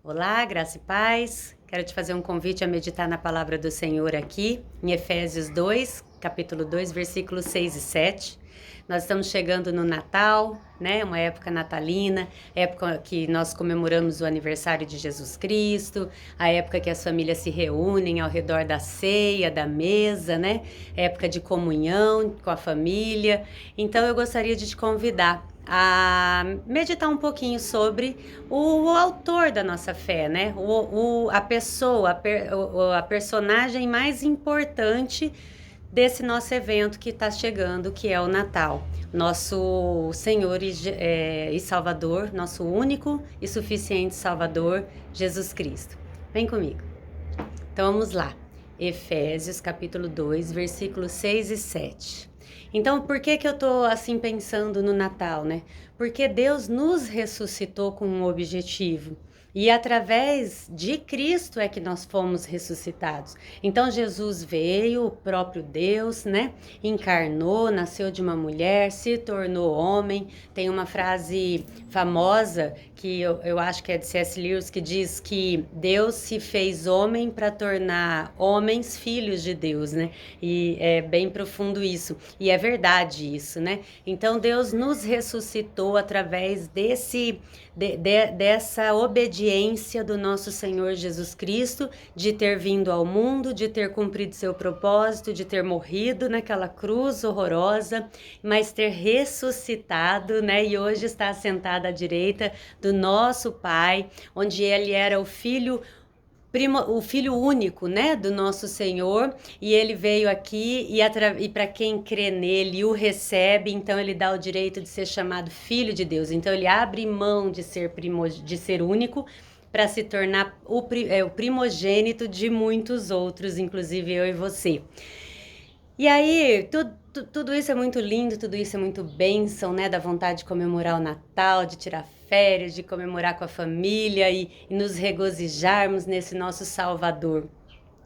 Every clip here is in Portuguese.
Olá, graça e paz. Quero te fazer um convite a meditar na palavra do Senhor aqui, em Efésios 2, capítulo 2, versículos 6 e 7. Nós estamos chegando no Natal, né? Uma época natalina, época que nós comemoramos o aniversário de Jesus Cristo, a época que as famílias se reúnem ao redor da ceia, da mesa, né? Época de comunhão com a família. Então eu gostaria de te convidar a meditar um pouquinho sobre o autor da nossa fé, né? A pessoa, a personagem mais importante desse nosso evento que está chegando, que é o Natal. Nosso Senhor e Salvador, nosso único e suficiente Salvador, Jesus Cristo. Vem comigo. Então vamos lá. Efésios capítulo 2, versículos 6 e 7. Então, por que eu tô assim pensando no Natal, né? Porque Deus nos ressuscitou com um objetivo. E através de Cristo é que nós fomos ressuscitados. Então Jesus veio, o próprio Deus, né? Encarnou, nasceu de uma mulher, se tornou homem. Tem uma frase famosa que eu acho que é de C.S. Lewis, que diz que Deus se fez homem para tornar homens filhos de Deus, né? E é bem profundo isso. E é verdade isso, né? Então Deus nos ressuscitou através dessa obediência do nosso Senhor Jesus Cristo, de ter vindo ao mundo, de ter cumprido seu propósito, de ter morrido naquela cruz horrorosa, mas ter ressuscitado, né? E hoje está sentado à direita do nosso Pai, onde ele era o filho único, né, do nosso Senhor, e ele veio aqui e para quem crê nele e o recebe, então ele dá o direito de ser chamado filho de Deus. Então ele abre mão de ser único para se tornar o primogênito de muitos outros, inclusive eu e você. E aí, tudo isso é muito lindo, tudo isso é muito bênção, né? Da vontade de comemorar o Natal, de tirar férias, de comemorar com a família e nos regozijarmos nesse nosso Salvador.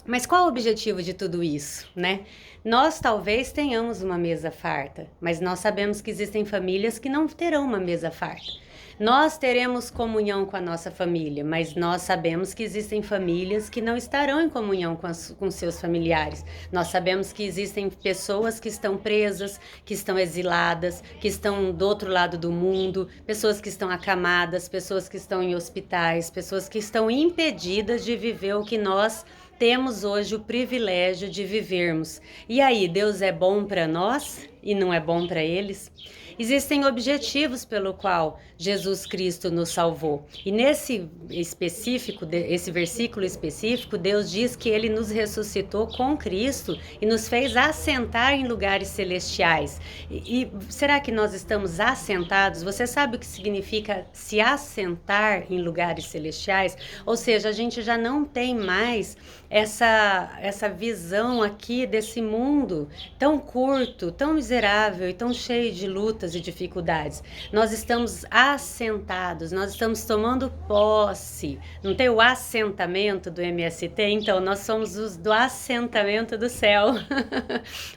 Mas qual o objetivo de tudo isso, né? Nós talvez tenhamos uma mesa farta, mas nós sabemos que existem famílias que não terão uma mesa farta. Nós teremos comunhão com a nossa família, mas nós sabemos que existem famílias que não estarão em comunhão com seus familiares. Nós sabemos que existem pessoas que estão presas, que estão exiladas, que estão do outro lado do mundo, pessoas que estão acamadas, pessoas que estão em hospitais, pessoas que estão impedidas de viver o que nós temos hoje o privilégio de vivermos. E aí, Deus é bom para nós e não é bom para eles? Existem objetivos pelo qual Jesus Cristo nos salvou. E nesse esse versículo específico, Deus diz que ele nos ressuscitou com Cristo e nos fez assentar em lugares celestiais. E será que nós estamos assentados? Você sabe o que significa se assentar em lugares celestiais? Ou seja, a gente já não tem mais essa visão aqui desse mundo tão curto, tão miserável e tão cheio de lutas e dificuldades. Nós estamos assentados, nós estamos tomando posse. Não tem o assentamento do MST? Então, nós somos os do assentamento do céu,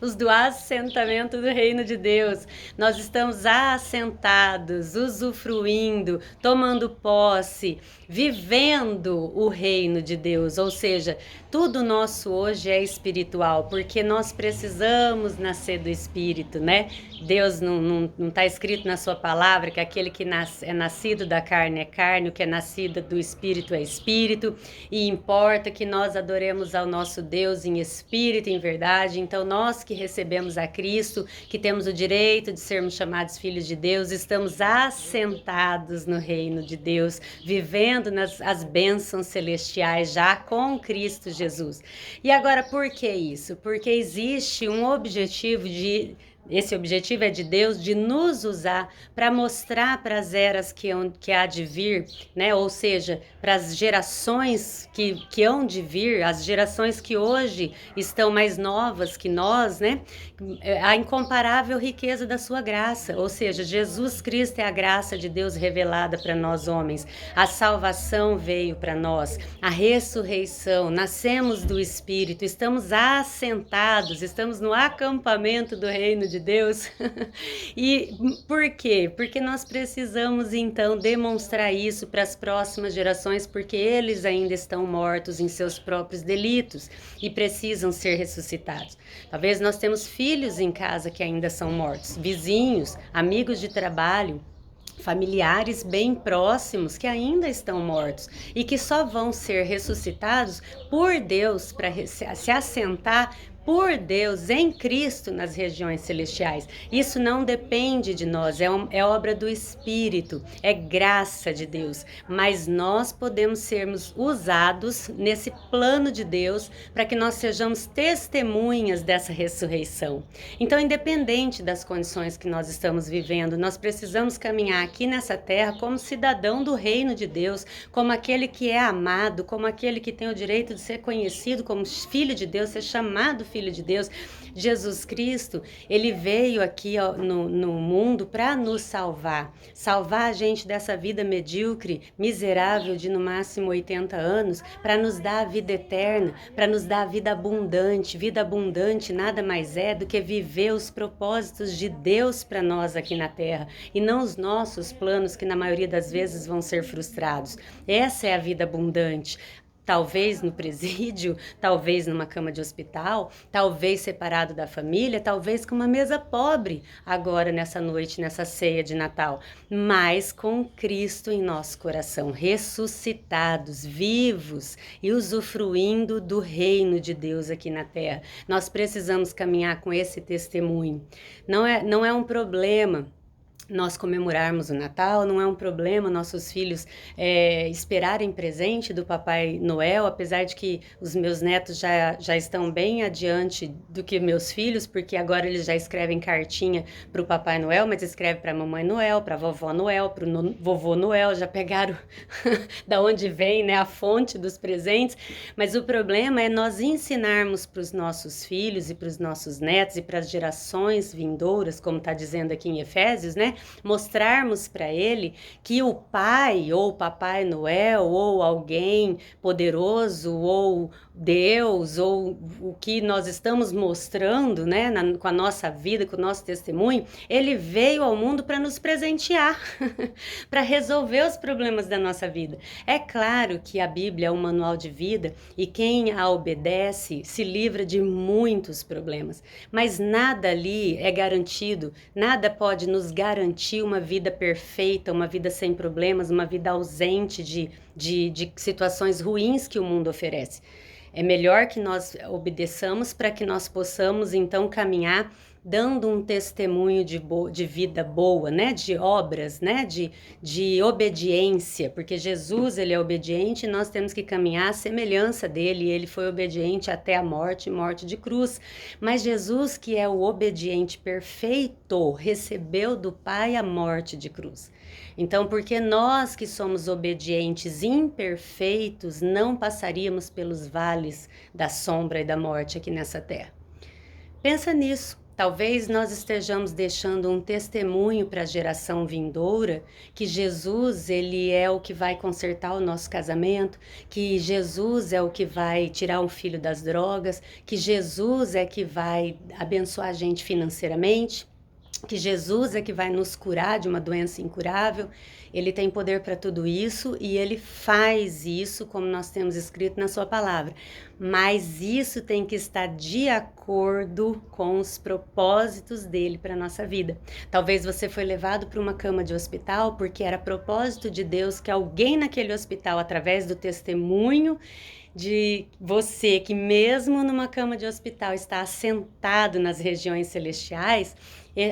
os do assentamento do reino de Deus. Nós estamos assentados, usufruindo, tomando posse, vivendo o reino de Deus, ou seja, tudo nosso hoje é espiritual, porque nós precisamos nascer do Espírito, né? Deus não está escrito na sua palavra que aquele que é nascido da carne é carne, o que é nascido do Espírito é Espírito, e importa que nós adoremos ao nosso Deus em Espírito e em verdade. Então nós que recebemos a Cristo, que temos o direito de sermos chamados filhos de Deus, estamos assentados no reino de Deus, vivendo as bênçãos celestiais já com Cristo Jesus. E agora, por que isso? Porque existe um objetivo esse objetivo é de Deus, de nos usar para mostrar para as eras que há de vir, né? Ou seja, para as gerações que hão de vir, as gerações que hoje estão mais novas que nós, né? A incomparável riqueza da sua graça, ou seja, Jesus Cristo é a graça de Deus revelada para nós homens, a salvação veio para nós, a ressurreição, nascemos do Espírito, estamos assentados, estamos no acampamento do reino de Deus. E por quê? Porque nós precisamos então demonstrar isso para as próximas gerações, porque eles ainda estão mortos em seus próprios delitos e precisam ser ressuscitados. Talvez nós temos filhos em casa que ainda são mortos, vizinhos, amigos de trabalho, familiares bem próximos que ainda estão mortos e que só vão ser ressuscitados por Deus para se assentar por Deus em Cristo nas regiões celestiais. Isso não depende de nós, é obra do Espírito, é graça de Deus, mas nós podemos sermos usados nesse plano de Deus para que nós sejamos testemunhas dessa ressurreição. Então, independente das condições que nós estamos vivendo, nós precisamos caminhar aqui nessa terra como cidadão do reino de Deus, como aquele que é amado, como aquele que tem o direito de ser conhecido como filho de Deus, ser chamado filho de Deus. Jesus Cristo, ele veio aqui no mundo para nos salvar a gente dessa vida medíocre, miserável de no máximo 80 anos, para nos dar a vida eterna, para nos dar a vida abundante. Vida abundante nada mais é do que viver os propósitos de Deus para nós aqui na terra e não os nossos planos que na maioria das vezes vão ser frustrados. Essa é a vida abundante. Talvez no presídio, talvez numa cama de hospital, talvez separado da família, talvez com uma mesa pobre agora nessa noite, nessa ceia de Natal, mas com Cristo em nosso coração, ressuscitados, vivos e usufruindo do reino de Deus aqui na terra. Nós precisamos caminhar com esse testemunho. Não é um problema nós comemorarmos o Natal, não é um problema nossos filhos esperarem presente do Papai Noel, apesar de que os meus netos já estão bem adiante do que meus filhos, porque agora eles já escrevem cartinha para o Papai Noel, mas escreve para a Mamãe Noel, para a Vovó Noel, para o Vovô Noel, já pegaram da onde vem, né, a fonte dos presentes, mas o problema é nós ensinarmos para os nossos filhos e para os nossos netos e para as gerações vindouras, como está dizendo aqui em Efésios, né, mostrarmos para ele que o Pai ou o Papai Noel ou alguém poderoso ou Deus ou o que nós estamos mostrando, né, com a nossa vida, com o nosso testemunho, ele veio ao mundo para nos presentear, para resolver os problemas da nossa vida. É claro que a Bíblia é um manual de vida e quem a obedece se livra de muitos problemas, mas nada ali é garantido, nada pode nos garantir uma vida perfeita, uma vida sem problemas, uma vida ausente de situações ruins que o mundo oferece. É melhor que nós obedeçamos para que nós possamos então caminhar dando um testemunho de vida boa, né? De obras, né? De obediência, porque Jesus ele é obediente e nós temos que caminhar à semelhança dele, ele foi obediente até a morte de cruz. Mas Jesus, que é o obediente perfeito, recebeu do Pai a morte de cruz. Então, porque nós que somos obedientes imperfeitos, não passaríamos pelos vales da sombra e da morte aqui nessa terra? Pensa nisso. Talvez nós estejamos deixando um testemunho para a geração vindoura que Jesus ele é o que vai consertar o nosso casamento, que Jesus é o que vai tirar um filho das drogas, que Jesus é que vai abençoar a gente financeiramente, que Jesus é que vai nos curar de uma doença incurável. Ele tem poder para tudo isso e ele faz isso como nós temos escrito na sua palavra. Mas isso tem que estar de acordo com os propósitos dele para a nossa vida. Talvez você foi levado para uma cama de hospital porque era propósito de Deus que alguém naquele hospital, através do testemunho de você que mesmo numa cama de hospital está assentado nas regiões celestiais,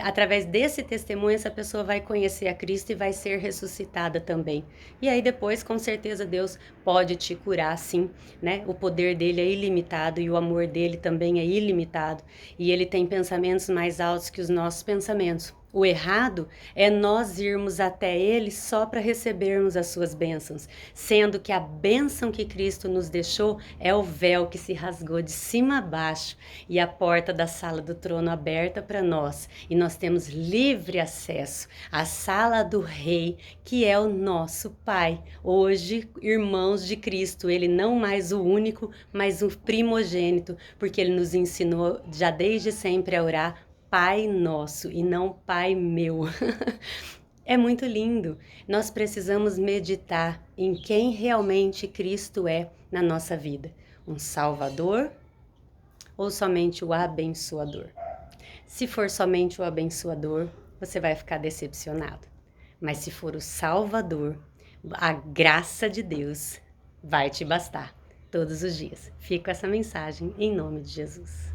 através desse testemunho essa pessoa vai conhecer a Cristo e vai ser ressuscitada também. E aí depois com certeza Deus pode te curar sim, né? O poder dele é ilimitado e o amor dele também é ilimitado e ele tem pensamentos mais altos que os nossos pensamentos. O errado é nós irmos até ele só para recebermos as suas bênçãos, sendo que a bênção que Cristo nos deixou é o véu que se rasgou de cima a baixo e a porta da sala do trono aberta para nós. E nós temos livre acesso à sala do Rei, que é o nosso Pai. Hoje, irmãos de Cristo, ele não mais o único, mas o primogênito, porque ele nos ensinou já desde sempre a orar Pai Nosso e não Pai Meu. É muito lindo. Nós precisamos meditar em quem realmente Cristo é na nossa vida. Um Salvador ou somente o abençoador? Se for somente o abençoador, você vai ficar decepcionado. Mas se for o Salvador, a graça de Deus vai te bastar todos os dias. Fico com essa mensagem em nome de Jesus.